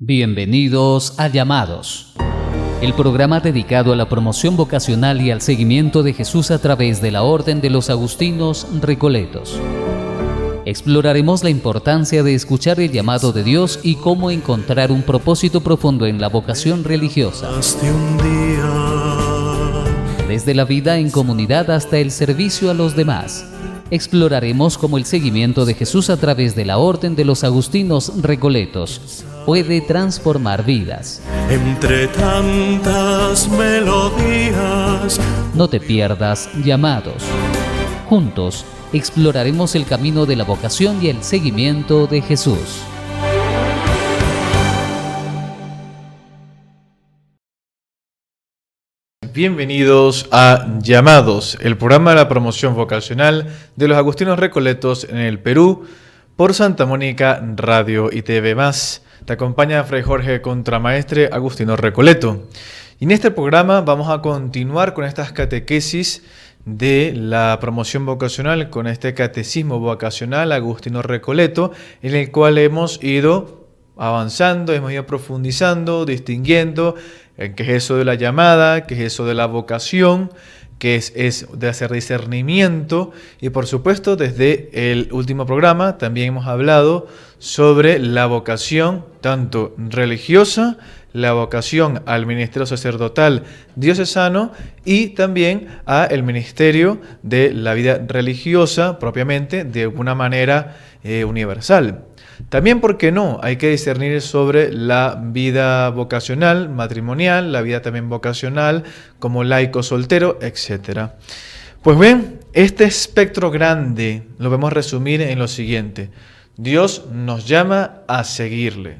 Bienvenidos a Llamados, el programa dedicado a la promoción vocacional y al seguimiento de Jesús a través de la Orden de los Agustinos Recoletos. Exploraremos la importancia de escuchar el llamado de Dios y cómo encontrar un propósito profundo en la vocación religiosa. Desde la vida en comunidad hasta el servicio a los demás. Exploraremos cómo el seguimiento de Jesús a través de la Orden de los Agustinos Recoletos puede transformar vidas. Entre tantas melodías. No te pierdas Llamados. Juntos exploraremos el camino de la vocación y el seguimiento de Jesús. Bienvenidos a Llamados, el programa de la promoción vocacional de los Agustinos Recoletos en el Perú por Santa Mónica Radio y TV+. Te acompaña Fray Jorge Contramaestre Agustino Recoleto. Y en este programa vamos a continuar con estas catequesis de la promoción vocacional, con este catecismo vocacional Agustino Recoleto, en el cual hemos ido avanzando, hemos ido profundizando, distinguiendo qué es eso de la llamada, qué es eso de la vocación, qué es de hacer discernimiento. Y por supuesto, desde el último programa también hemos hablado sobre la vocación tanto religiosa, la vocación al ministerio sacerdotal diocesano y también al ministerio de la vida religiosa propiamente de una manera universal. También, ¿por qué no? Hay que discernir sobre la vida vocacional, matrimonial, la vida también vocacional como laico soltero, etc. Pues bien, este espectro grande lo podemos resumir en lo siguiente. Dios nos llama a seguirle.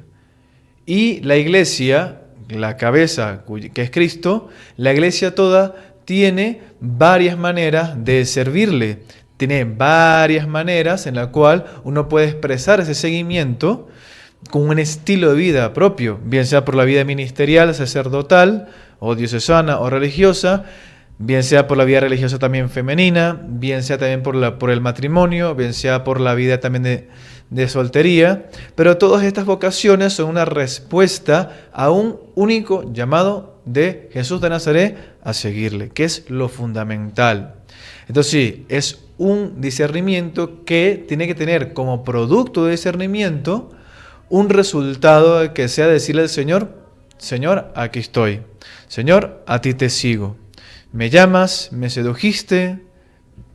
Y la Iglesia, la cabeza que es Cristo, la Iglesia toda tiene varias maneras de servirle. Tiene varias maneras en la cual uno puede expresar ese seguimiento con un estilo de vida propio, bien sea por la vida ministerial, sacerdotal, o diocesana o religiosa, bien sea por la vida religiosa también femenina, bien sea también por el matrimonio, bien sea por la vida también de soltería. Pero todas estas vocaciones son una respuesta a un único llamado de Jesús de Nazaret a seguirle, que es lo fundamental. Entonces sí, es un discernimiento que tiene que tener como producto de discernimiento un resultado que sea decirle al Señor: Señor, aquí estoy. Señor, a ti te sigo. Me llamas, me sedujiste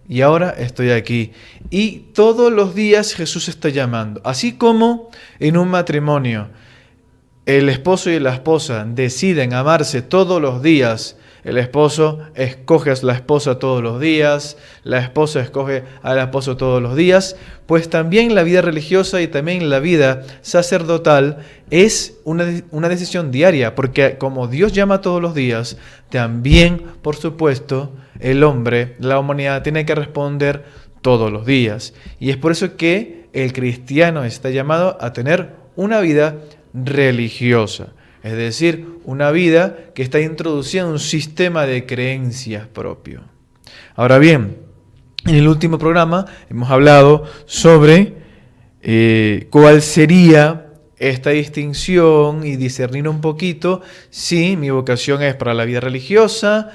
y ahora estoy aquí. Y todos los días Jesús está llamando. Así como en un matrimonio el esposo y la esposa deciden amarse todos los días. El esposo escoge a la esposa todos los días, la esposa escoge al esposo todos los días, pues también la vida religiosa y también la vida sacerdotal es una decisión diaria, porque como Dios llama todos los días, también, por supuesto, el hombre, la humanidad, tiene que responder todos los días. Y es por eso que el cristiano está llamado a tener una vida religiosa. Es decir, una vida que está introducida en un sistema de creencias propio. Ahora bien, en el último programa hemos hablado sobre cuál sería esta distinción y discernir un poquito si mi vocación es para la vida religiosa,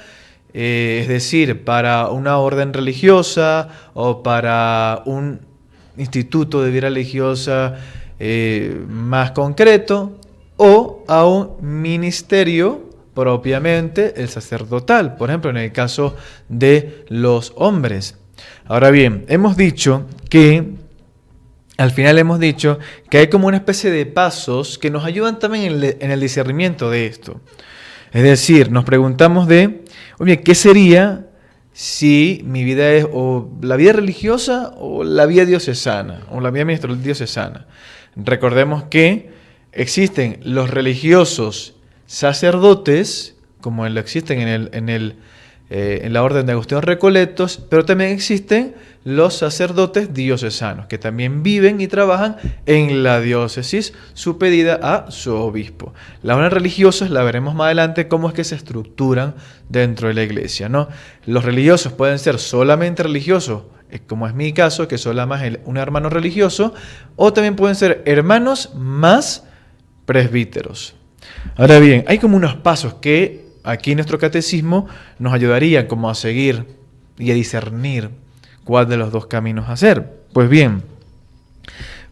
es decir, para una orden religiosa o para un instituto de vida religiosa más concreto, o a un ministerio propiamente el sacerdotal, por ejemplo, en el caso de los hombres. Ahora bien, al final hemos dicho que hay como una especie de pasos que nos ayudan también en el discernimiento de esto. Es decir, nos preguntamos oye, ¿qué sería si mi vida es o la vida religiosa o la vida diocesana, o la vida ministerial diocesana? Recordemos que existen los religiosos sacerdotes, como lo existen en la Orden de Agustinos Recoletos, pero también existen los sacerdotes diocesanos, que también viven y trabajan en la diócesis supedita a su obispo. Las órdenes religiosas la veremos más adelante cómo es que se estructuran dentro de la iglesia, ¿no? Los religiosos pueden ser solamente religiosos, como es mi caso, que soy un hermano religioso, o también pueden ser hermanos más presbíteros. Ahora bien, hay como unos pasos que aquí en nuestro catecismo nos ayudarían como a seguir y a discernir cuál de los dos caminos hacer. Pues bien,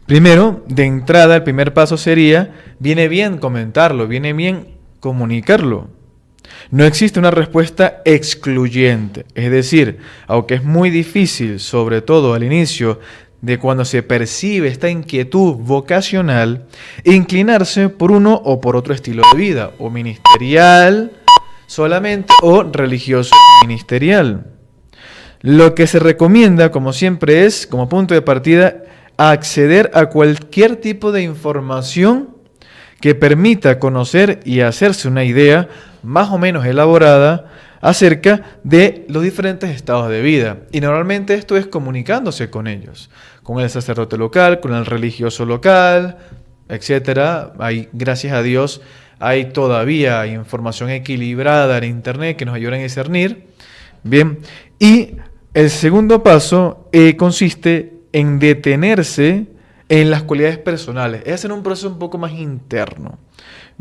primero, de entrada, el primer paso sería, viene bien comentarlo, viene bien comunicarlo. No existe una respuesta excluyente, es decir, aunque es muy difícil, sobre todo al inicio de cuando se percibe esta inquietud vocacional, inclinarse por uno o por otro estilo de vida, o ministerial solamente, o religioso ministerial. Lo que se recomienda, como siempre, es, como punto de partida, acceder a cualquier tipo de información que permita conocer y hacerse una idea más o menos elaborada acerca de los diferentes estados de vida. Y normalmente esto es comunicándose con ellos, con el sacerdote local, con el religioso local, etc. Gracias a Dios, hay todavía información equilibrada en Internet que nos ayuda a discernir. Bien, y el segundo paso consiste en detenerse en las cualidades personales, es hacer un proceso un poco más interno.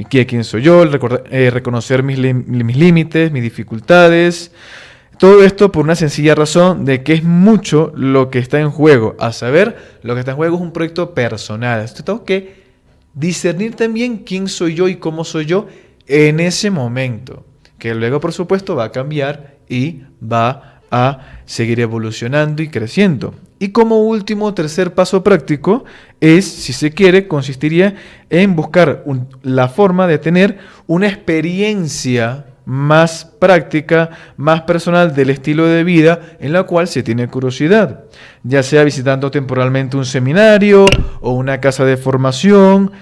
¿Quién soy yo? Reconocer mis límites, mis dificultades. Todo esto por una sencilla razón de que es mucho lo que está en juego. A saber, lo que está en juego es un proyecto personal. Entonces tengo que discernir también quién soy yo y cómo soy yo en ese momento, que luego por supuesto va a cambiar y va a seguir evolucionando y creciendo. Y como último, tercer paso práctico es, si se quiere, consistiría en buscar la forma de tener una experiencia más práctica, más personal del estilo de vida en la cual se tiene curiosidad, ya sea visitando temporalmente un seminario o una casa de formación.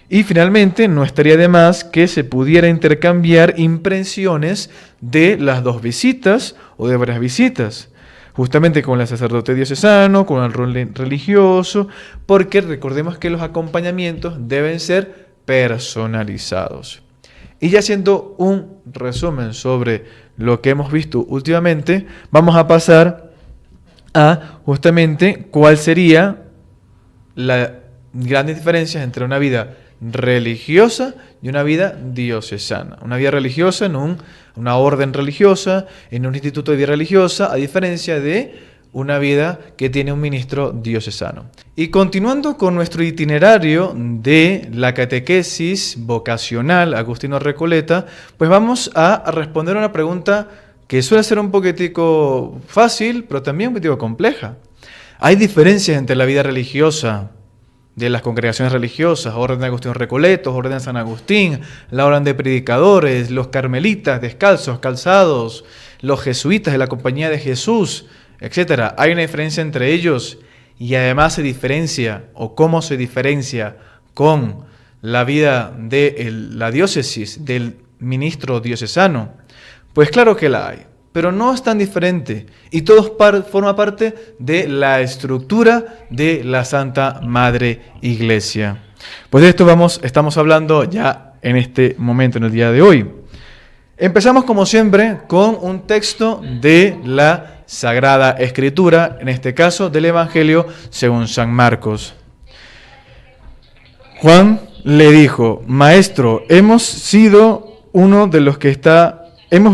Y finalmente, no estaría de más que se pudiera intercambiar impresiones de las dos visitas o de varias visitas, justamente con el sacerdote diocesano, con el rol religioso, porque recordemos que los acompañamientos deben ser personalizados. Y ya haciendo un resumen sobre lo que hemos visto últimamente, vamos a pasar a justamente cuál sería las grandes diferencias entre una vida religiosa y una vida diocesana. Una vida religiosa en una orden religiosa, en un instituto de vida religiosa, a diferencia de una vida que tiene un ministro diocesano. Y continuando con nuestro itinerario de la catequesis vocacional Agustino Recoleta, pues vamos a responder una pregunta que suele ser un poquitico fácil, pero también un poquitico compleja. ¿Hay diferencias entre la vida religiosa de las congregaciones religiosas, Orden de Agustino Recoletos, Orden de San Agustín, la Orden de Predicadores, los carmelitas descalzos, calzados, los jesuitas de la Compañía de Jesús, etc.? ¿Hay una diferencia entre ellos? Y además se diferencia, o cómo se diferencia con la vida de la diócesis, del ministro diocesano. Pues claro que la hay, pero no es tan diferente, y todo forma parte de la estructura de la Santa Madre Iglesia. Pues de esto estamos hablando ya en este momento, en el día de hoy. Empezamos como siempre con un texto de la Sagrada Escritura, en este caso del Evangelio según San Marcos. Juan le dijo: Maestro, hemos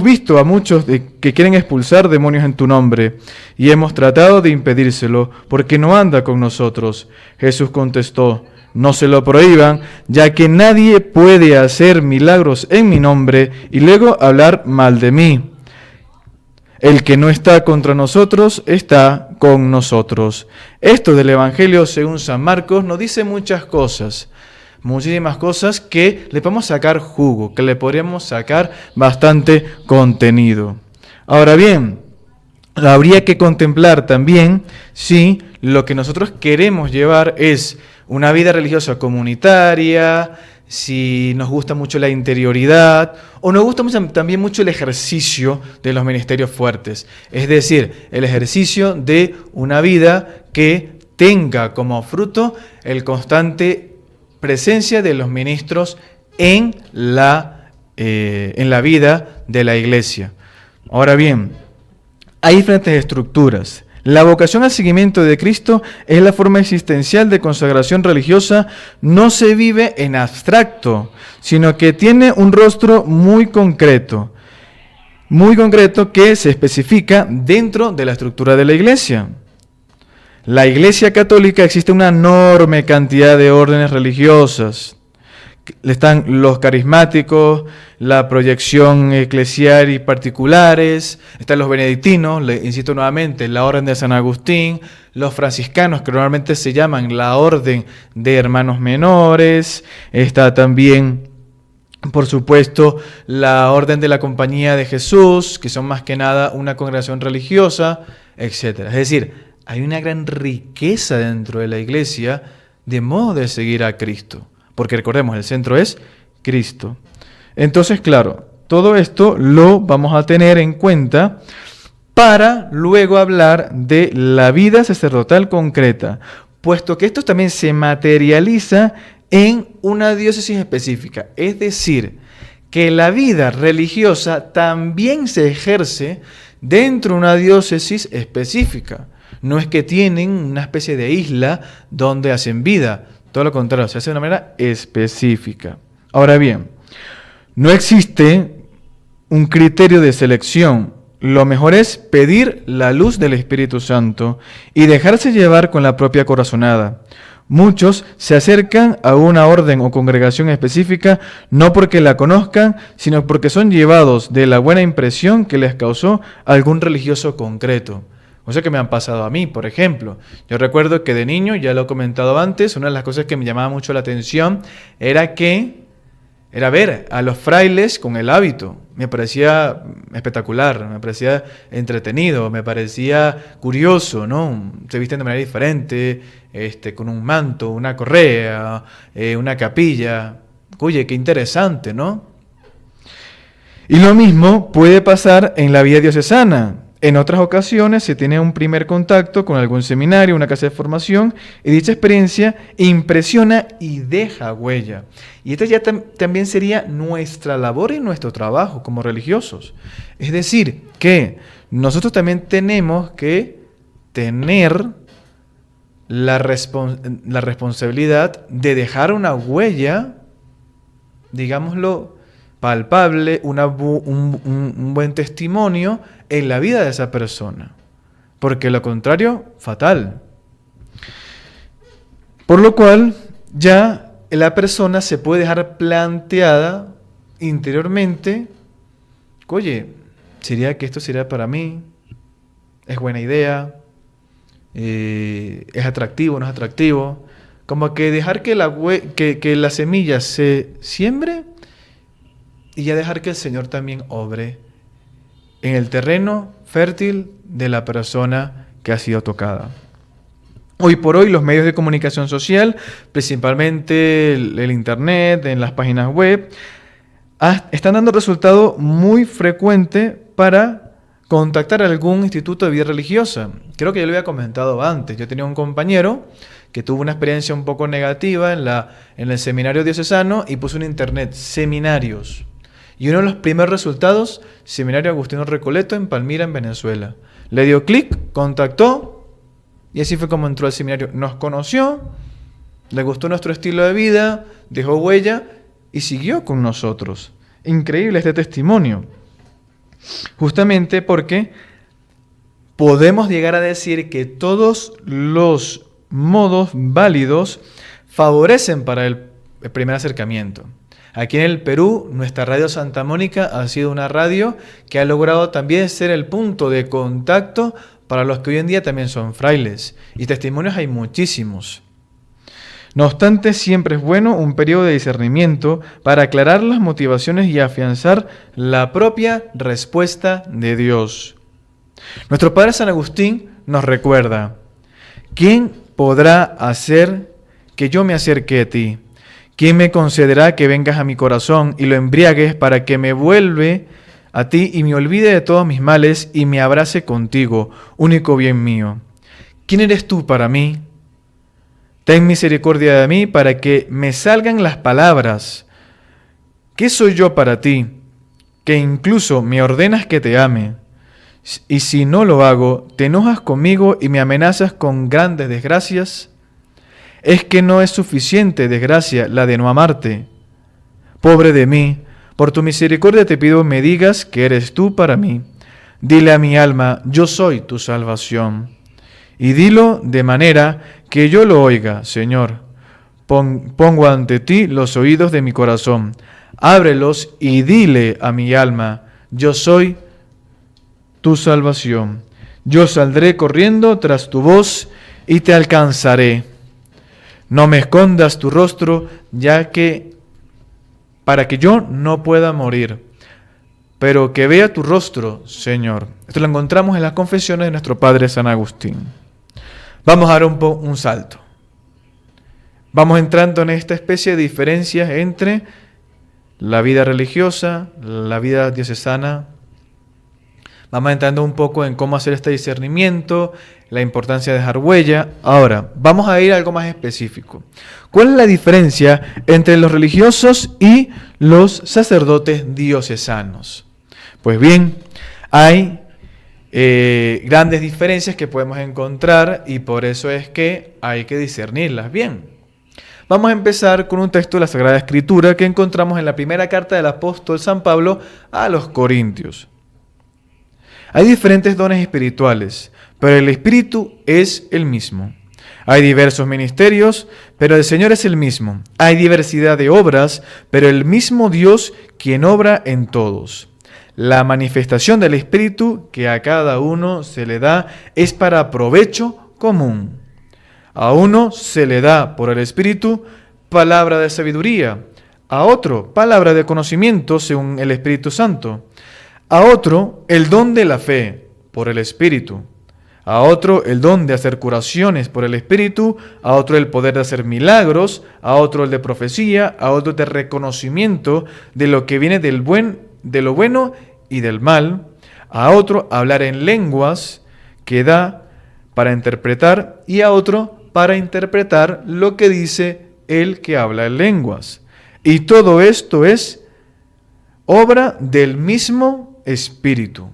visto a muchos que quieren expulsar demonios en tu nombre, y hemos tratado de impedírselo, porque no anda con nosotros. Jesús contestó: No se lo prohíban, ya que nadie puede hacer milagros en mi nombre y luego hablar mal de mí. El que no está contra nosotros, está con nosotros. Esto del Evangelio según San Marcos nos dice muchas cosas. Muchísimas cosas que le podemos sacar jugo, que le podríamos sacar bastante contenido. Ahora bien, habría que contemplar también si lo que nosotros queremos llevar es una vida religiosa comunitaria, si nos gusta mucho la interioridad o nos gusta también mucho el ejercicio de los ministerios fuertes. Es decir, el ejercicio de una vida que tenga como fruto el constante presencia de los ministros en la vida de la Iglesia. Ahora bien, hay diferentes estructuras. La vocación al seguimiento de Cristo es la forma existencial de consagración religiosa, no se vive en abstracto, sino que tiene un rostro muy concreto que se especifica dentro de la estructura de la Iglesia. La Iglesia Católica existe una enorme cantidad de órdenes religiosas. Están los carismáticos, la proyección eclesial y particulares, están los benedictinos, le insisto nuevamente, la orden de San Agustín, los franciscanos, que normalmente se llaman la orden de hermanos menores, está también, por supuesto, la orden de la Compañía de Jesús, que son más que nada una congregación religiosa, etc. Es decir, hay una gran riqueza dentro de la Iglesia de modo de seguir a Cristo. Porque recordemos, el centro es Cristo. Entonces, claro, todo esto lo vamos a tener en cuenta para luego hablar de la vida sacerdotal concreta, puesto que esto también se materializa en una diócesis específica. Es decir, que la vida religiosa también se ejerce dentro de una diócesis específica. No es que tienen una especie de isla donde hacen vida. Todo lo contrario, se hace de una manera específica. Ahora bien, no existe un criterio de selección. Lo mejor es pedir la luz del Espíritu Santo y dejarse llevar con la propia corazonada. Muchos se acercan a una orden o congregación específica no porque la conozcan, sino porque son llevados de la buena impresión que les causó algún religioso concreto. O sea que me han pasado a mí, por ejemplo. Yo recuerdo que de niño, ya lo he comentado antes, una de las cosas que me llamaba mucho la atención era ver a los frailes con el hábito. Me parecía espectacular, me parecía entretenido, me parecía curioso, ¿no? Se visten de manera diferente, con un manto, una correa, una capilla. Oye, qué interesante, ¿no? Y lo mismo puede pasar en la vida diocesana. En otras ocasiones se tiene un primer contacto con algún seminario, una casa de formación, y dicha experiencia impresiona y deja huella. Y esta ya también sería nuestra labor y nuestro trabajo como religiosos. Es decir, que nosotros también tenemos que tener la responsabilidad de dejar una huella, digámoslo, palpable, un buen testimonio en la vida de esa persona. Porque lo contrario, fatal. Por lo cual, ya la persona se puede dejar planteada interiormente, oye, ¿sería que esto sería para mí? ¿Es buena idea? ¿Es atractivo? ¿No es atractivo? Como que dejar que la semilla se siembre y ya dejar que el Señor también obre en el terreno fértil de la persona que ha sido tocada. Hoy por hoy los medios de comunicación social, principalmente el Internet, en las páginas web, están dando resultado muy frecuente para contactar a algún instituto de vida religiosa. Creo que ya lo había comentado antes. Yo tenía un compañero que tuvo una experiencia un poco negativa en el seminario diocesano y puso en Internet seminarios. Y uno de los primeros resultados, Seminario Agustino Recoleto en Palmira, en Venezuela. Le dio clic, contactó, y así fue como entró al seminario. Nos conoció, le gustó nuestro estilo de vida, dejó huella y siguió con nosotros. Increíble este testimonio. Justamente porque podemos llegar a decir que todos los modos válidos favorecen para el primer acercamiento. Aquí en el Perú, nuestra radio Santa Mónica ha sido una radio que ha logrado también ser el punto de contacto para los que hoy en día también son frailes. Y testimonios hay muchísimos. No obstante, siempre es bueno un periodo de discernimiento para aclarar las motivaciones y afianzar la propia respuesta de Dios. Nuestro Padre San Agustín nos recuerda: ¿quién podrá hacer que yo me acerque a ti? ¿Quién me concederá que vengas a mi corazón y lo embriagues para que me vuelva a ti y me olvide de todos mis males y me abrace contigo, único bien mío? ¿Quién eres tú para mí? Ten misericordia de mí para que me salgan las palabras. ¿Qué soy yo para ti, que incluso me ordenas que te ame? Y si no lo hago, ¿te enojas conmigo y me amenazas con grandes desgracias? ¿Es que no es suficiente desgracia la de no amarte? Pobre de mí, por tu misericordia te pido me digas que eres tú para mí. Dile a mi alma, yo soy tu salvación. Y dilo de manera que yo lo oiga, Señor. Pongo ante ti los oídos de mi corazón. Ábrelos y dile a mi alma, yo soy tu salvación. Yo saldré corriendo tras tu voz y te alcanzaré. No me escondas tu rostro, para que yo no pueda morir, pero que vea tu rostro, Señor. Esto lo encontramos en las confesiones de nuestro Padre San Agustín. Vamos a dar un salto. Vamos entrando en esta especie de diferencias entre la vida religiosa, la vida diocesana. Vamos entrando un poco en cómo hacer este discernimiento, la importancia de dejar huella. Ahora, vamos a ir a algo más específico. ¿Cuál es la diferencia entre los religiosos y los sacerdotes diocesanos? Pues bien, hay grandes diferencias que podemos encontrar y por eso es que hay que discernirlas bien. Vamos a empezar con un texto de la Sagrada Escritura que encontramos en la primera carta del apóstol San Pablo a los Corintios. Hay diferentes dones espirituales, pero el Espíritu es el mismo. Hay diversos ministerios, pero el Señor es el mismo. Hay diversidad de obras, pero el mismo Dios quien obra en todos. La manifestación del Espíritu que a cada uno se le da es para provecho común. A uno se le da por el Espíritu palabra de sabiduría, a otro palabra de conocimiento según el Espíritu Santo, a otro el don de la fe por el Espíritu, a otro el don de hacer curaciones por el Espíritu, a otro el poder de hacer milagros, a otro el de profecía, a otro de reconocimiento de lo que viene de lo bueno y del mal, a otro hablar en lenguas que da para interpretar y a otro para interpretar lo que dice el que habla en lenguas. Y todo esto es obra del mismo Espíritu,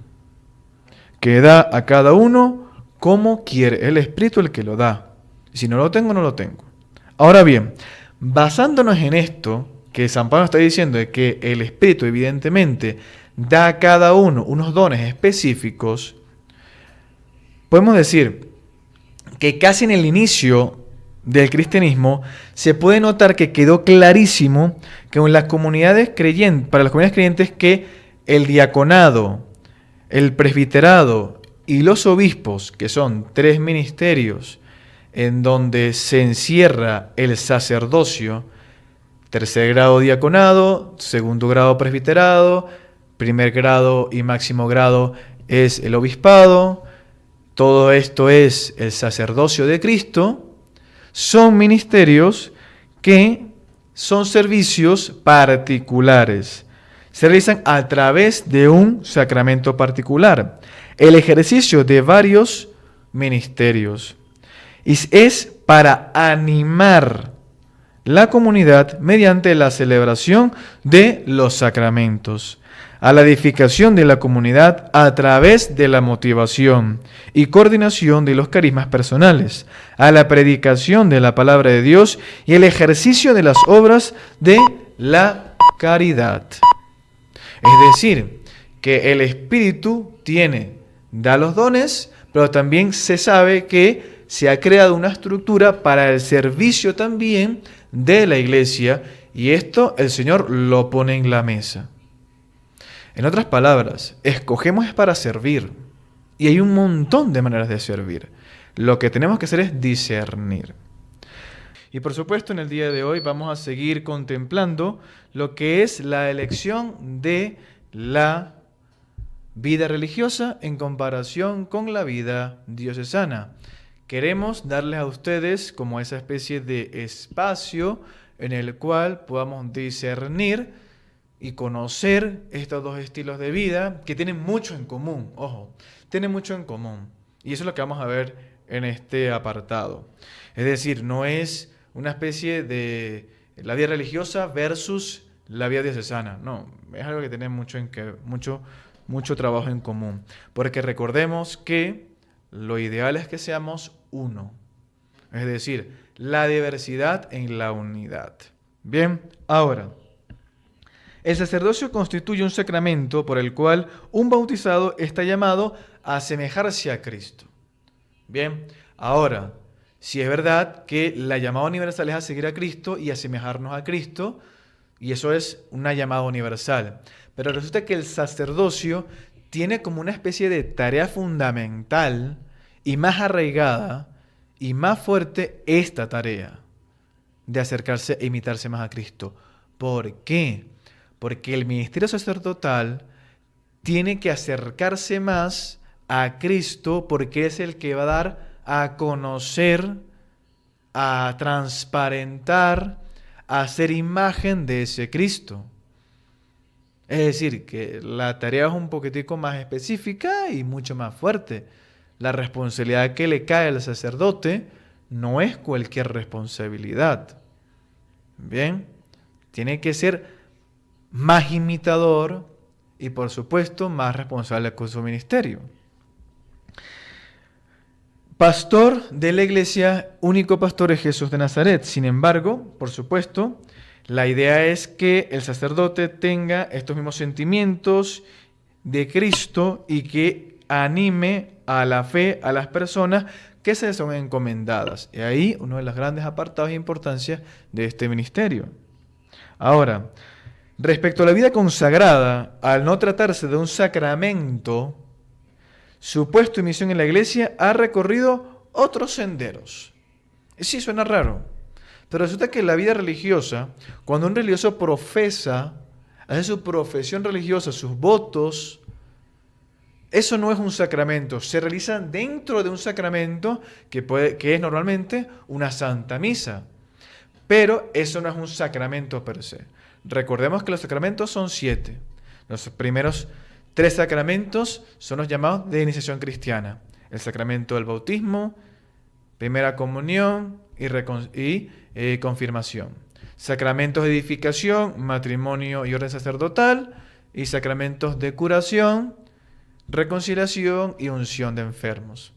que da a cada uno como quiere. El Espíritu el que lo da. Si no lo tengo, no lo tengo. Ahora bien, basándonos en esto, que San Pablo está diciendo de que el Espíritu evidentemente da a cada uno unos dones específicos, podemos decir que casi en el inicio del cristianismo se puede notar que quedó clarísimo que en las comunidades creyentes, para las comunidades creyentes, que el diaconado, el presbiterado y los obispos, que son tres ministerios en donde se encierra el sacerdocio, tercer grado diaconado, segundo grado presbiterado, primer grado y máximo grado es el obispado, todo esto es el sacerdocio de Cristo, son ministerios que son servicios particulares. Se realizan a través de un sacramento particular, el ejercicio de varios ministerios. Y es para animar la comunidad mediante la celebración de los sacramentos, a la edificación de la comunidad a través de la motivación y coordinación de los carismas personales, a la predicación de la palabra de Dios y el ejercicio de las obras de la caridad. Es decir, que el Espíritu da los dones, pero también se sabe que se ha creado una estructura para el servicio también de la Iglesia, y esto el Señor lo pone en la mesa. En otras palabras, escogemos es para servir, y hay un montón de maneras de servir. Lo que tenemos que hacer es discernir. Y por supuesto, en el día de hoy vamos a seguir contemplando lo que es la elección de la vida religiosa en comparación con la vida diocesana. Queremos darles a ustedes como esa especie de espacio en el cual podamos discernir y conocer estos dos estilos de vida que tienen mucho en común. Ojo, tienen mucho en común. Y eso es lo que vamos a ver en este apartado. Es decir, no es una especie de la vida religiosa versus la vida diocesana. No, es algo que tiene mucho mucho trabajo en común. Porque recordemos que lo ideal es que seamos uno. Es decir, la diversidad en la unidad. Bien, ahora, el sacerdocio constituye un sacramento por el cual un bautizado está llamado a asemejarse a Cristo. Bien, ahora, si es verdad que la llamada universal es a seguir a Cristo y asemejarnos a Cristo, y eso es una llamada universal. Pero resulta que el sacerdocio tiene como una especie de tarea fundamental y más arraigada y más fuerte esta tarea de acercarse e imitarse más a Cristo. ¿Por qué? Porque el ministerio sacerdotal tiene que acercarse más a Cristo porque es el que va a dar a conocer, a transparentar, a ser imagen de ese Cristo. Es decir, que la tarea es un poquitico más específica y mucho más fuerte. La responsabilidad que le cae al sacerdote no es cualquier responsabilidad. Bien, tiene que ser más imitador y, por supuesto, más responsable con su ministerio. Pastor de la iglesia, único pastor es Jesús de Nazaret. Sin embargo, por supuesto, la idea es que el sacerdote tenga estos mismos sentimientos de Cristo y que anime a la fe a las personas que se son encomendadas. Y ahí uno de los grandes apartados e importancia de este ministerio. Ahora, respecto a la vida consagrada, al no tratarse de un sacramento, su puesto y misión en la iglesia ha recorrido otros senderos. Sí, suena raro, pero resulta que la vida religiosa, cuando un religioso profesa, hace su profesión religiosa, sus votos, eso no es un sacramento, se realiza dentro de un sacramento que es normalmente una santa misa, pero eso no es un sacramento per se. Recordemos que los sacramentos son 7. Los primeros 3 sacramentos son los llamados de iniciación cristiana. El sacramento del bautismo, primera comunión y confirmación. Sacramentos de edificación, matrimonio y orden sacerdotal. Y sacramentos de curación, reconciliación y unción de enfermos.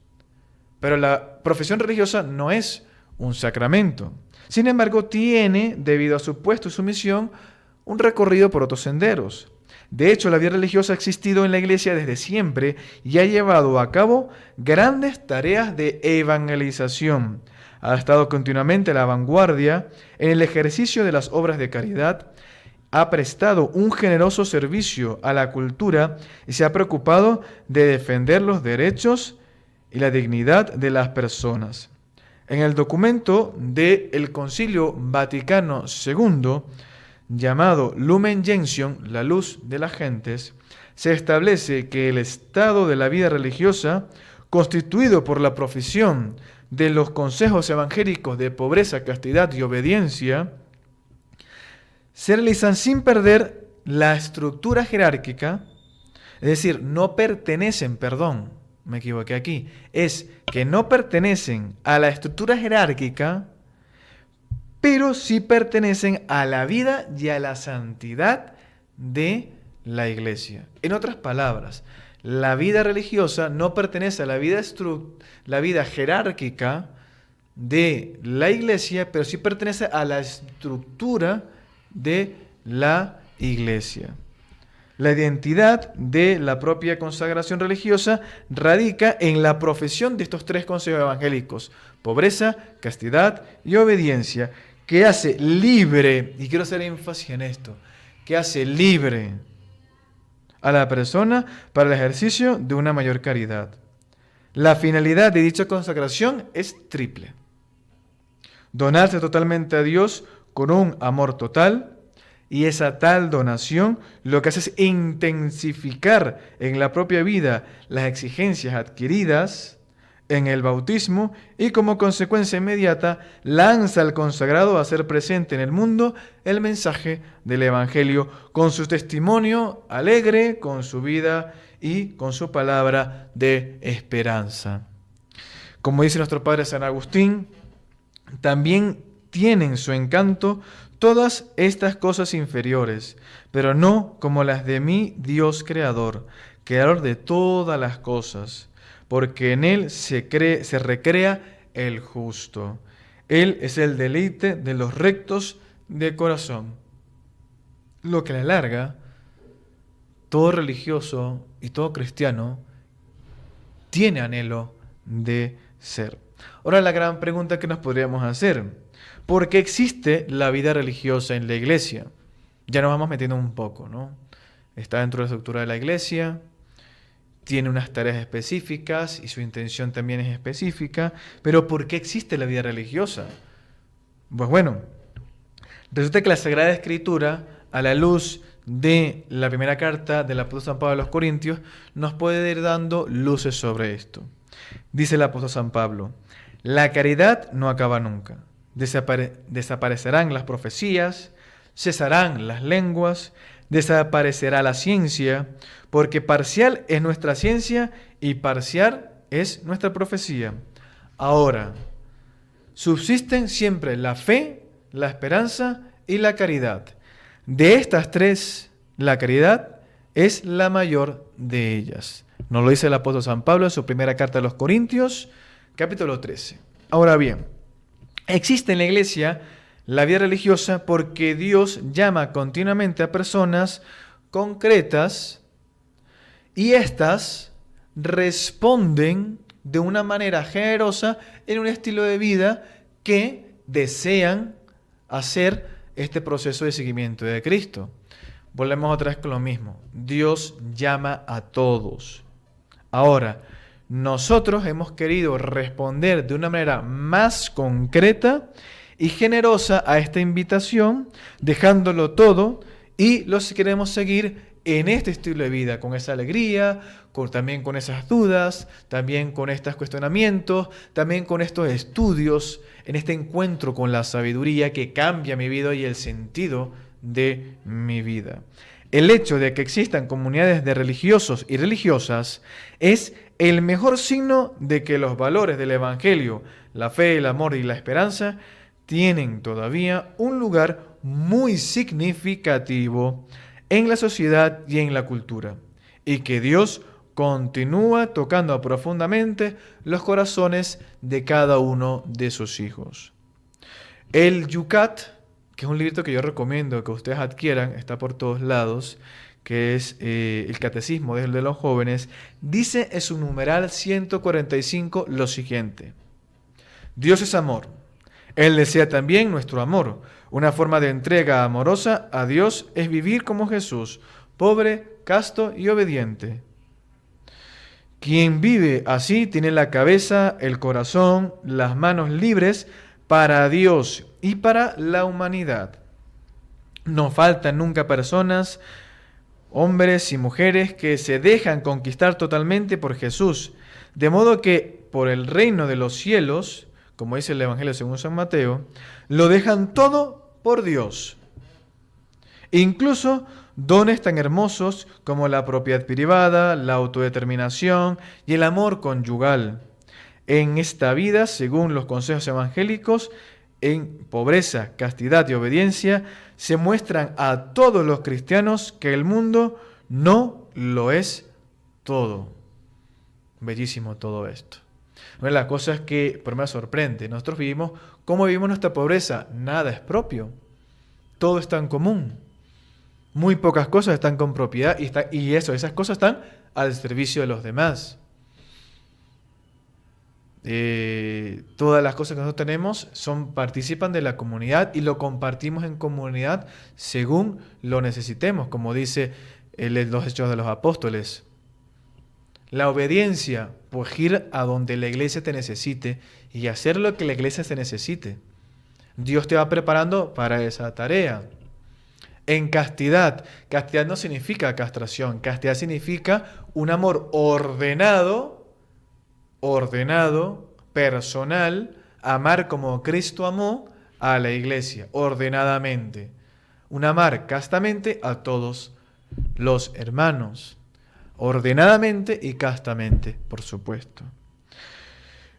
Pero la profesión religiosa no es un sacramento. Sin embargo, tiene, debido a su puesto y su misión, un recorrido por otros senderos. De hecho, la vida religiosa ha existido en la iglesia desde siempre y ha llevado a cabo grandes tareas de evangelización. Ha estado continuamente a la vanguardia en el ejercicio de las obras de caridad, ha prestado un generoso servicio a la cultura y se ha preocupado de defender los derechos y la dignidad de las personas. En el documento del Concilio Vaticano II, llamado Lumen Gentium, la luz de las gentes, se establece que el estado de la vida religiosa, constituido por la profesión de los consejos evangélicos de pobreza, castidad y obediencia, se realizan sin perder la estructura jerárquica, es decir, no pertenecen, me equivoqué aquí, es que no pertenecen a la estructura jerárquica, pero sí pertenecen a la vida y a la santidad de la iglesia. En otras palabras, la vida religiosa no pertenece a la vida jerárquica de la iglesia, pero sí pertenece a la estructura de la iglesia. La identidad de la propia consagración religiosa radica en la profesión de estos 3 consejos evangélicos: pobreza, castidad y obediencia, que hace libre, y quiero hacer énfasis en esto, que hace libre a la persona para el ejercicio de una mayor caridad. La finalidad de dicha consagración es triple: donarse totalmente a Dios con un amor total, y esa tal donación lo que hace es intensificar en la propia vida las exigencias adquiridas en el bautismo y, como consecuencia inmediata, lanza al consagrado a hacer presente en el mundo el mensaje del Evangelio con su testimonio alegre, con su vida y con su palabra de esperanza. Como dice nuestro Padre San Agustín, también tienen su encanto todas estas cosas inferiores, pero no como las de mi Dios Creador, creador de todas las cosas, porque en Él se recrea el justo. Él es el deleite de los rectos de corazón. Lo que a la larga, todo religioso y todo cristiano tiene anhelo de ser. Ahora la gran pregunta que nos podríamos hacer: ¿por qué existe la vida religiosa en la iglesia? Ya nos vamos metiendo un poco, ¿no? Está dentro de la estructura de la iglesia, tiene unas tareas específicas y su intención también es específica, pero ¿por qué existe la vida religiosa? Pues bueno, resulta que la Sagrada Escritura, a la luz de la primera carta del apóstol San Pablo a los Corintios, nos puede ir dando luces sobre esto. Dice el apóstol San Pablo: la caridad no acaba nunca. Desaparecerán las profecías, cesarán las lenguas, desaparecerá la ciencia, porque parcial es nuestra ciencia y parcial es nuestra profecía. Ahora, subsisten siempre la fe, la esperanza y la caridad. De estas tres, la caridad es la mayor de ellas. Nos lo dice el apóstol San Pablo en su primera carta a los Corintios, capítulo 13. Ahora bien, existe en la iglesia la vida religiosa porque Dios llama continuamente a personas concretas y éstas responden de una manera generosa en un estilo de vida que desean hacer este proceso de seguimiento de Cristo. Volvemos otra vez con lo mismo. Dios llama a todos. Ahora, nosotros hemos querido responder de una manera más concreta y generosa a esta invitación, dejándolo todo, y los queremos seguir en este estilo de vida, con esa alegría, también con esas dudas, también con estos cuestionamientos, también con estos estudios, en este encuentro con la sabiduría que cambia mi vida y el sentido de mi vida. El hecho de que existan comunidades de religiosos y religiosas es el mejor signo de que los valores del Evangelio, la fe, el amor y la esperanza, tienen todavía un lugar muy significativo en la sociedad y en la cultura, y que Dios continúa tocando profundamente los corazones de cada uno de sus hijos. El Yucat, que es un librito que yo recomiendo que ustedes adquieran, está por todos lados, que es el Catecismo de los Jóvenes, dice en su numeral 145 lo siguiente: Dios es amor. Él desea también nuestro amor. Una forma de entrega amorosa a Dios es vivir como Jesús, pobre, casto y obediente. Quien vive así tiene la cabeza, el corazón, las manos libres para Dios y para la humanidad. No faltan nunca personas, hombres y mujeres que se dejan conquistar totalmente por Jesús, de modo que por el reino de los cielos, como dice el Evangelio según San Mateo, lo dejan todo por Dios. Incluso dones tan hermosos como la propiedad privada, la autodeterminación y el amor conyugal. En esta vida, según los consejos evangélicos, en pobreza, castidad y obediencia, se muestran a todos los cristianos que el mundo no lo es todo. Bellísimo todo esto. Una de las cosas que por me sorprende, nosotros vivimos, ¿cómo vivimos nuestra pobreza? Nada es propio. Todo está en común. Muy pocas cosas están con propiedad y esas cosas están al servicio de los demás. Todas las cosas que nosotros tenemos participan de la comunidad y lo compartimos en comunidad según lo necesitemos, como dice los Hechos de los Apóstoles. La obediencia, pues ir a donde la iglesia te necesite y hacer lo que la iglesia se necesite. Dios te va preparando para esa tarea. En castidad, castidad no significa castración, castidad significa un amor ordenado, personal, amar como Cristo amó a la iglesia, ordenadamente. Un amar castamente a todos los hermanos. Ordenadamente y castamente, por supuesto.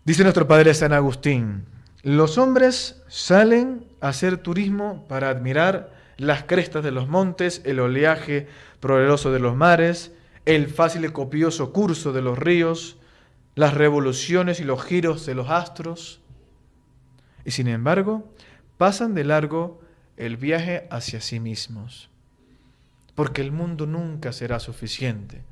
Dice nuestro padre San Agustín: los hombres salen a hacer turismo para admirar las crestas de los montes, el oleaje poderoso de los mares, el fácil y copioso curso de los ríos, las revoluciones y los giros de los astros. Y sin embargo, pasan de largo el viaje hacia sí mismos, porque el mundo nunca será suficiente.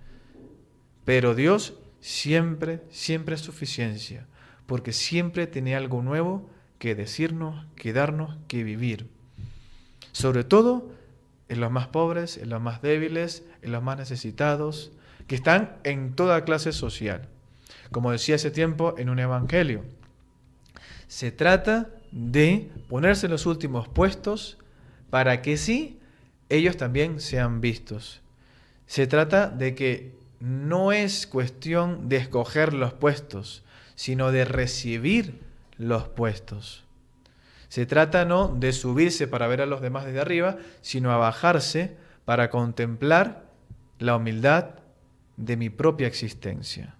Pero Dios siempre es suficiencia, porque siempre tiene algo nuevo que decirnos, que darnos, que vivir. Sobre todo en los más pobres, en los más débiles, en los más necesitados, que están en toda clase social. Como decía hace tiempo en un evangelio, se trata de ponerse en los últimos puestos para que sí, ellos también sean vistos. Se trata de que no es cuestión de escoger los puestos, sino de recibir los puestos. Se trata no de subirse para ver a los demás desde arriba, sino a bajarse para contemplar la humildad de mi propia existencia.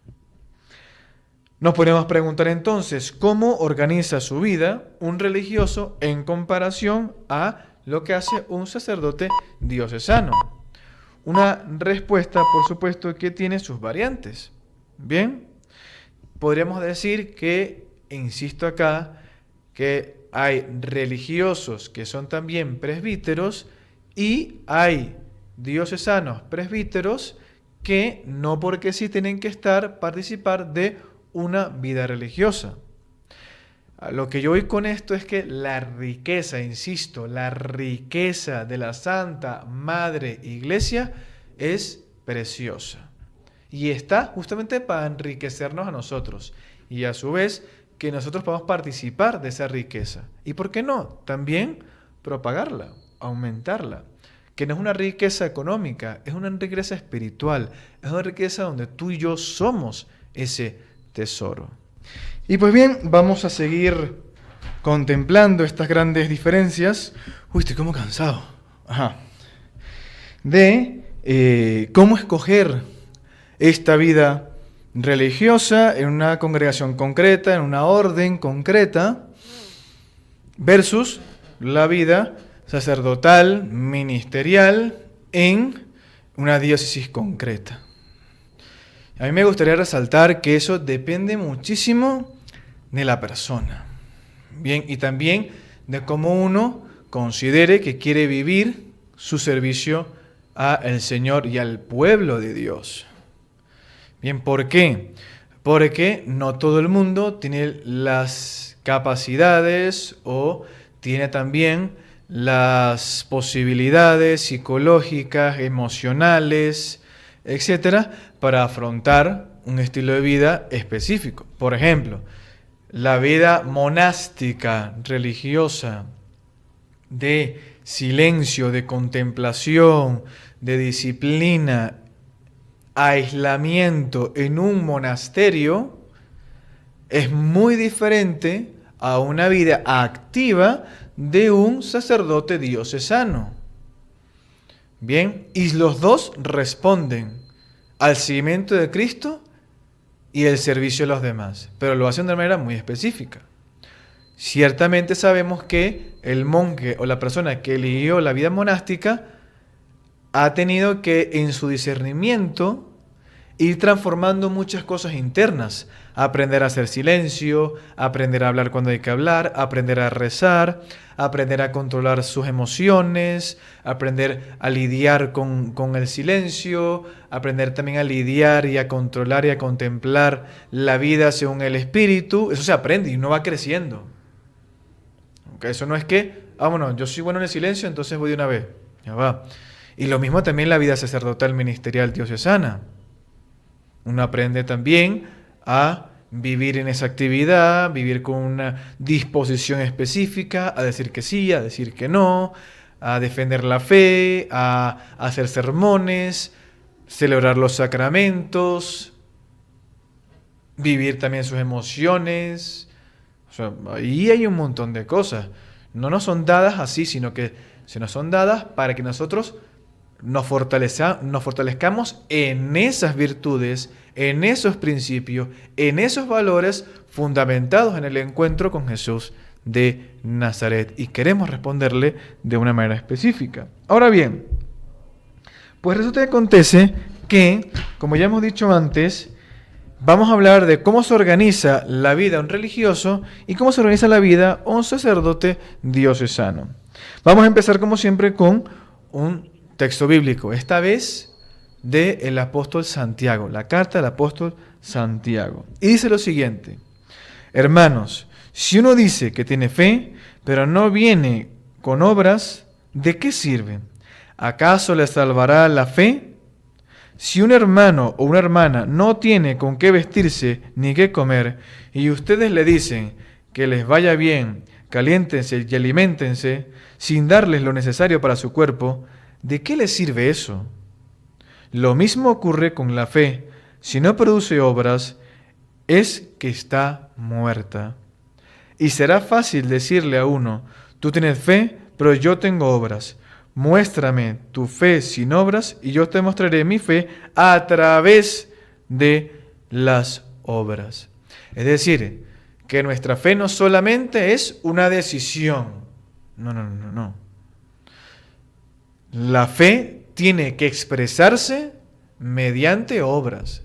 Nos podemos preguntar entonces, ¿cómo organiza su vida un religioso en comparación a lo que hace un sacerdote diocesano? Una respuesta, por supuesto, que tiene sus variantes. Bien, podríamos decir que, insisto acá, que hay religiosos que son también presbíteros y hay diocesanos presbíteros que no porque sí tienen que participar de una vida religiosa. Lo que yo voy con esto es que la riqueza, insisto, la riqueza de la Santa Madre Iglesia es preciosa. Y está justamente para enriquecernos a nosotros. Y a su vez, que nosotros podamos participar de esa riqueza. Y por qué no, también propagarla, aumentarla. Que no es una riqueza económica, es una riqueza espiritual. Es una riqueza donde tú y yo somos ese tesoro. Y pues bien, vamos a seguir contemplando estas grandes diferencias. Uy, estoy como cansado. De cómo escoger esta vida religiosa en una congregación concreta, en una orden concreta, versus la vida sacerdotal, ministerial, en una diócesis concreta. A mí me gustaría resaltar que eso depende muchísimo de la persona. Bien, y también de cómo uno considere que quiere vivir su servicio al Señor y al pueblo de Dios. Bien, ¿por qué? Porque no todo el mundo tiene las capacidades o tiene también las posibilidades psicológicas, emocionales, etcétera, para afrontar un estilo de vida específico. Por ejemplo, la vida monástica, religiosa, de silencio, de contemplación, de disciplina, aislamiento en un monasterio, es muy diferente a una vida activa de un sacerdote diocesano. Bien, y los dos responden al seguimiento de Cristo y el servicio a los demás, pero lo hacen de manera muy específica. Ciertamente sabemos que el monje o la persona que eligió la vida monástica ha tenido que, en su discernimiento, ir transformando muchas cosas internas. Aprender a hacer silencio, aprender a hablar cuando hay que hablar, aprender a rezar, aprender a controlar sus emociones, aprender a lidiar con el silencio, aprender también a lidiar y a controlar y a contemplar la vida según el Espíritu. Eso se aprende y uno va creciendo. Okay, eso no es que, bueno, yo soy bueno en el silencio, entonces voy de una vez. Ya va. Y lo mismo también la vida sacerdotal, ministerial, diocesana. Uno aprende también a vivir en esa actividad, vivir con una disposición específica, a decir que sí, a decir que no, a defender la fe, a hacer sermones, celebrar los sacramentos, vivir también sus emociones. O sea, ahí hay un montón de cosas. No nos son dadas así, sino que se nos son dadas para que nosotros nos fortalezcamos en esas virtudes, en esos principios, en esos valores fundamentados en el encuentro con Jesús de Nazaret. Y queremos responderle de una manera específica. Ahora bien, pues resulta que acontece que, como ya hemos dicho antes, vamos a hablar de cómo se organiza la vida de un religioso y cómo se organiza la vida de un sacerdote diocesano. Vamos a empezar, como siempre, con un texto bíblico, esta vez del apóstol Santiago, la carta del apóstol Santiago. Y dice lo siguiente: hermanos, si uno dice que tiene fe, pero no viene con obras, ¿de qué sirve? ¿Acaso le salvará la fe? Si un hermano o una hermana no tiene con qué vestirse ni qué comer, y ustedes le dicen que les vaya bien, caliéntense y aliméntense, sin darles lo necesario para su cuerpo, ¿de qué les sirve eso? Lo mismo ocurre con la fe. Si no produce obras, es que está muerta. Y será fácil decirle a uno: tú tienes fe, pero yo tengo obras. Muéstrame tu fe sin obras y yo te mostraré mi fe a través de las obras. Es decir, que nuestra fe no solamente es una decisión. No. La fe tiene que expresarse mediante obras.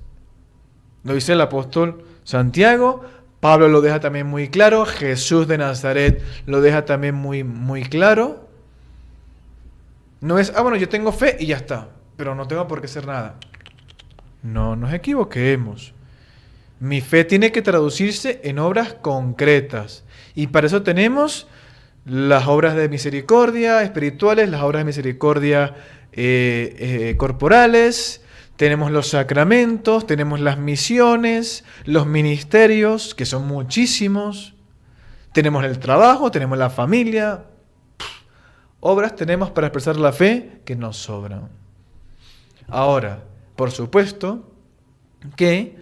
Lo dice el apóstol Santiago, Pablo lo deja también muy claro, Jesús de Nazaret lo deja también muy claro. No es, bueno, yo tengo fe y ya está, pero no tengo por qué hacer nada. No nos equivoquemos. Mi fe tiene que traducirse en obras concretas. Y para eso tenemos las obras de misericordia espirituales, las obras de misericordia corporales, tenemos los sacramentos, tenemos las misiones, los ministerios, que son muchísimos, tenemos el trabajo, tenemos la familia. Obras tenemos para expresar la fe que nos sobran. Ahora, por supuesto que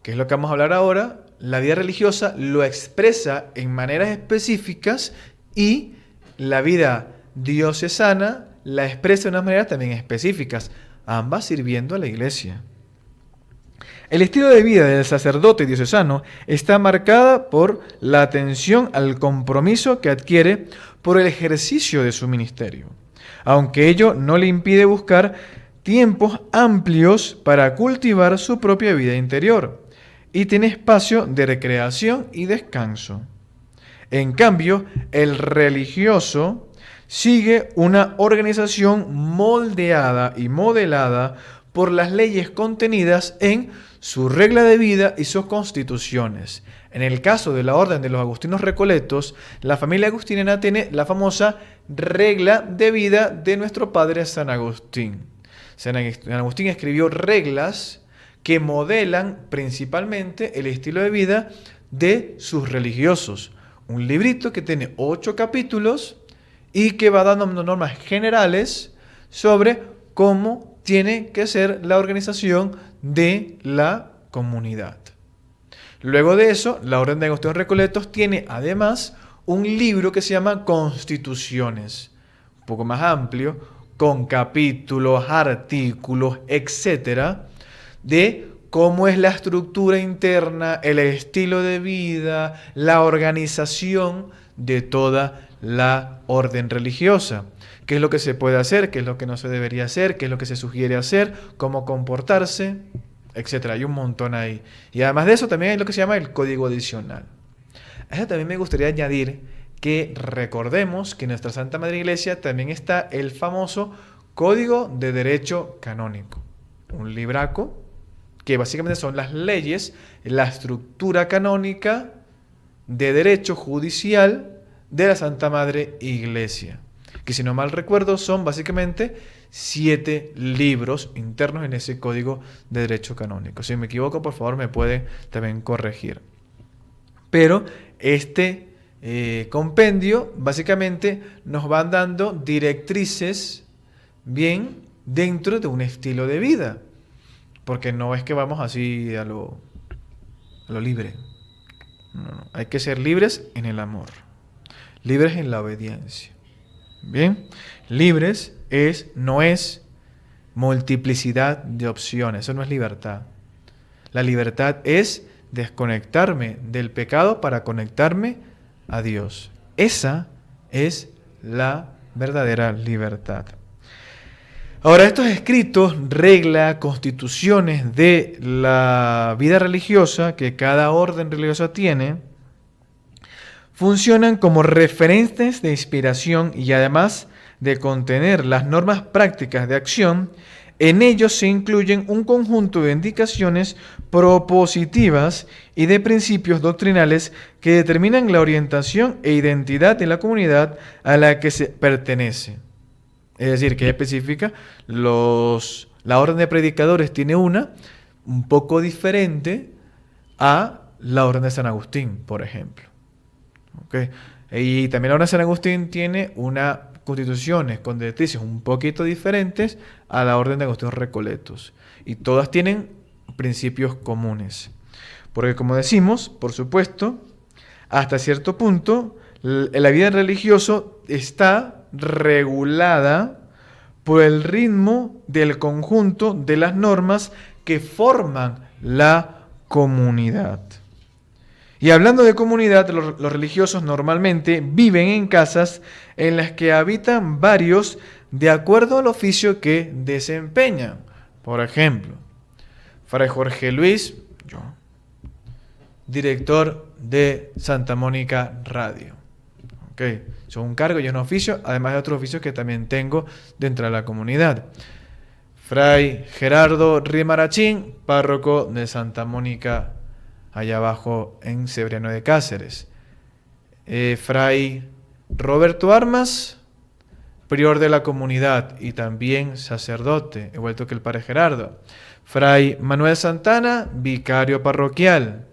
es lo que vamos a hablar ahora, la vida religiosa lo expresa en maneras específicas y la vida diocesana la expresa de unas maneras también específicas, ambas sirviendo a la Iglesia. El estilo de vida del sacerdote diocesano está marcada por la atención al compromiso que adquiere por el ejercicio de su ministerio, aunque ello no le impide buscar tiempos amplios para cultivar su propia vida interior y tiene espacio de recreación y descanso. En cambio, el religioso sigue una organización moldeada y modelada por las leyes contenidas en su regla de vida y sus constituciones. En el caso de la Orden de los Agustinos Recoletos, la familia agustiniana tiene la famosa regla de vida de nuestro padre San Agustín. San Agustín escribió reglas que modelan principalmente el estilo de vida de sus religiosos. Un librito que tiene 8 capítulos y que va dando normas generales sobre cómo tiene que ser la organización de la comunidad. Luego de eso, la Orden de Agustinos Recoletos tiene además un libro que se llama Constituciones, un poco más amplio, con capítulos, artículos, etcétera, de cómo es la estructura interna, el estilo de vida, la organización de toda la orden religiosa. ¿Qué es lo que se puede hacer? ¿Qué es lo que no se debería hacer? ¿Qué es lo que se sugiere hacer? ¿Cómo comportarse? Etcétera. Hay un montón ahí. Y además de eso también hay lo que se llama el código adicional. A eso también me gustaría añadir que recordemos que en nuestra Santa Madre Iglesia también está el famoso Código de Derecho Canónico. Un libraco que básicamente son las leyes, la estructura canónica de derecho judicial de la Santa Madre Iglesia. Que si no mal recuerdo son básicamente 7 libros internos en ese Código de Derecho Canónico. Si me equivoco, por favor, me pueden también corregir. Pero este compendio básicamente nos van dando directrices bien dentro de un estilo de vida. Porque no es que vamos así a lo libre. No. Hay que ser libres en el amor. Libres en la obediencia. Bien, libres no es multiplicidad de opciones, eso no es libertad. La libertad es desconectarme del pecado para conectarme a Dios. Esa es la verdadera libertad. Ahora, estos escritos, reglas, constituciones de la vida religiosa que cada orden religiosa tiene, funcionan como referentes de inspiración y además de contener las normas prácticas de acción, en ellos se incluyen un conjunto de indicaciones propositivas y de principios doctrinales que determinan la orientación e identidad de la comunidad a la que se pertenece. Es decir, que específica, la orden de predicadores tiene un poco diferente a la orden de San Agustín, por ejemplo. ¿Okay? Y también la orden de San Agustín tiene unas constituciones con directrices un poquito diferentes a la orden de Agustín Recoletos. Y todas tienen principios comunes. Porque como decimos, por supuesto, hasta cierto punto, la vida religiosa está regulada por el ritmo del conjunto de las normas que forman la comunidad. Y hablando de comunidad, los religiosos normalmente viven en casas en las que habitan varios de acuerdo al oficio que desempeñan. Por ejemplo, Fray Jorge Luis, yo, director de Santa Mónica Radio. Okay. Son un cargo y un oficio, además de otros oficios que también tengo dentro de la comunidad. Fray Gerardo Rimarachín, párroco de Santa Mónica, allá abajo en Cebriano de Cáceres. Fray Roberto Armas, prior de la comunidad y también sacerdote, igual que el padre Gerardo. Fray Manuel Santana, vicario parroquial.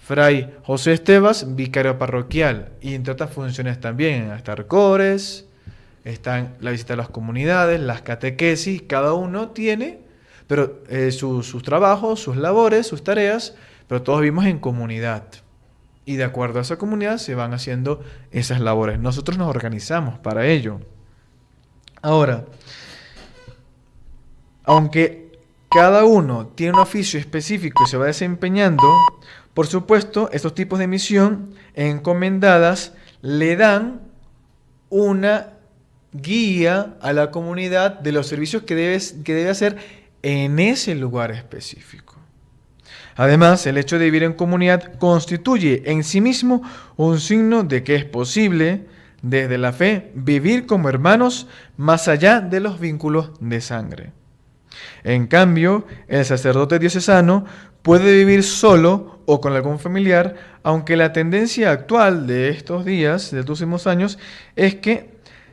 Fray José Estebas, vicario parroquial. Y entre otras funciones también, están cores, están la visita a las comunidades, las catequesis. Cada uno tiene pero sus trabajos, sus labores, sus tareas, pero todos vivimos en comunidad. Y de acuerdo a esa comunidad se van haciendo esas labores. Nosotros nos organizamos para ello. Ahora, aunque cada uno tiene un oficio específico y se va desempeñando, por supuesto, estos tipos de misión encomendadas le dan una guía a la comunidad de los servicios que debe hacer en ese lugar específico. Además, el hecho de vivir en comunidad constituye en sí mismo un signo de que es posible, desde la fe, vivir como hermanos más allá de los vínculos de sangre. En cambio, el sacerdote diocesano puede vivir solo o con algún familiar, aunque la tendencia actual de estos días, de estos últimos años, es que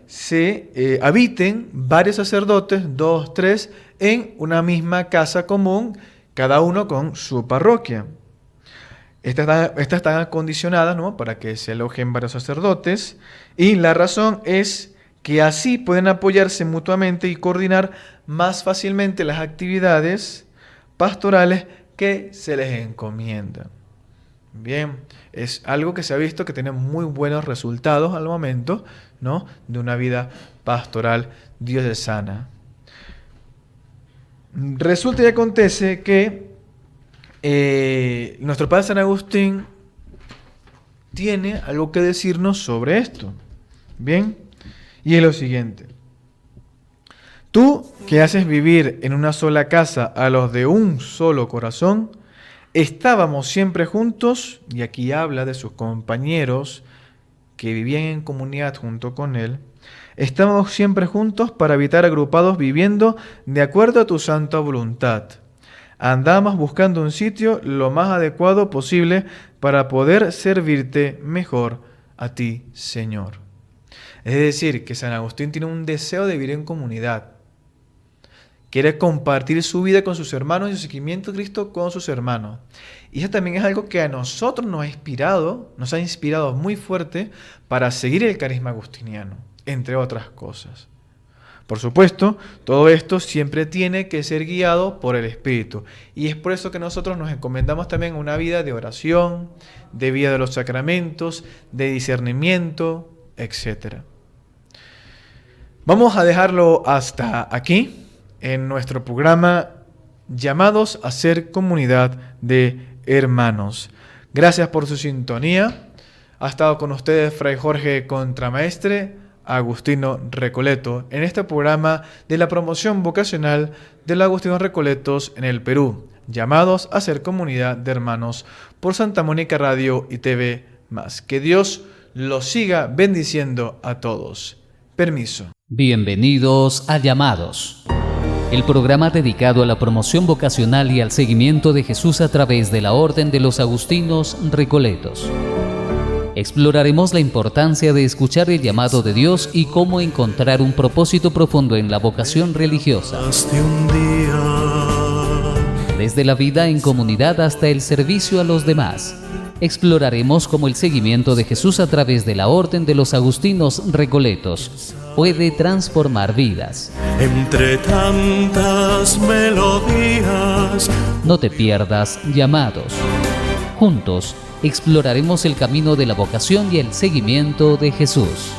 se habiten varios sacerdotes, 2, 3, en una misma casa común, cada uno con su parroquia. Estas están acondicionadas, ¿no?, para que se alojen varios sacerdotes, y la razón es que así pueden apoyarse mutuamente y coordinar más fácilmente las actividades pastorales que se les encomiendan. Bien, es algo que se ha visto que tiene muy buenos resultados al momento, ¿no?, de una vida pastoral diocesana. Resulta y acontece que nuestro padre San Agustín tiene algo que decirnos sobre esto. Bien, y es lo siguiente. Tú que haces vivir en una sola casa a los de un solo corazón, estábamos siempre juntos, y aquí habla de sus compañeros que vivían en comunidad junto con él. Estábamos siempre juntos para habitar agrupados viviendo de acuerdo a tu santa voluntad. Andábamos buscando un sitio lo más adecuado posible para poder servirte mejor a ti, Señor. Es decir, que San Agustín tiene un deseo de vivir en comunidad. Quiere compartir su vida con sus hermanos y su seguimiento a Cristo con sus hermanos. Y eso también es algo que a nosotros nos ha inspirado muy fuerte para seguir el carisma agustiniano, entre otras cosas. Por supuesto, todo esto siempre tiene que ser guiado por el Espíritu. Y es por eso que nosotros nos encomendamos también a una vida de oración, de vida de los sacramentos, de discernimiento, etc. Vamos a dejarlo hasta aquí en nuestro programa Llamados a ser comunidad de hermanos. Gracias por su sintonía. Ha estado con ustedes Fray Jorge Contramaestre, Agustino Recoleto en este programa de la promoción vocacional de los agustinos recoletos en el Perú, llamados a ser comunidad de hermanos por Santa Mónica Radio y TV Más. Que Dios los siga bendiciendo a todos. Permiso. Bienvenidos a Llamados, el programa dedicado a la promoción vocacional y al seguimiento de Jesús a través de la Orden de los Agustinos Recoletos. Exploraremos la importancia de escuchar el llamado de Dios y cómo encontrar un propósito profundo en la vocación religiosa. Desde la vida en comunidad hasta el servicio a los demás. Exploraremos cómo el seguimiento de Jesús a través de la Orden de los Agustinos Recoletos puede transformar vidas. Entre tantas melodías. No te pierdas Llamados. Juntos exploraremos el camino de la vocación y el seguimiento de Jesús.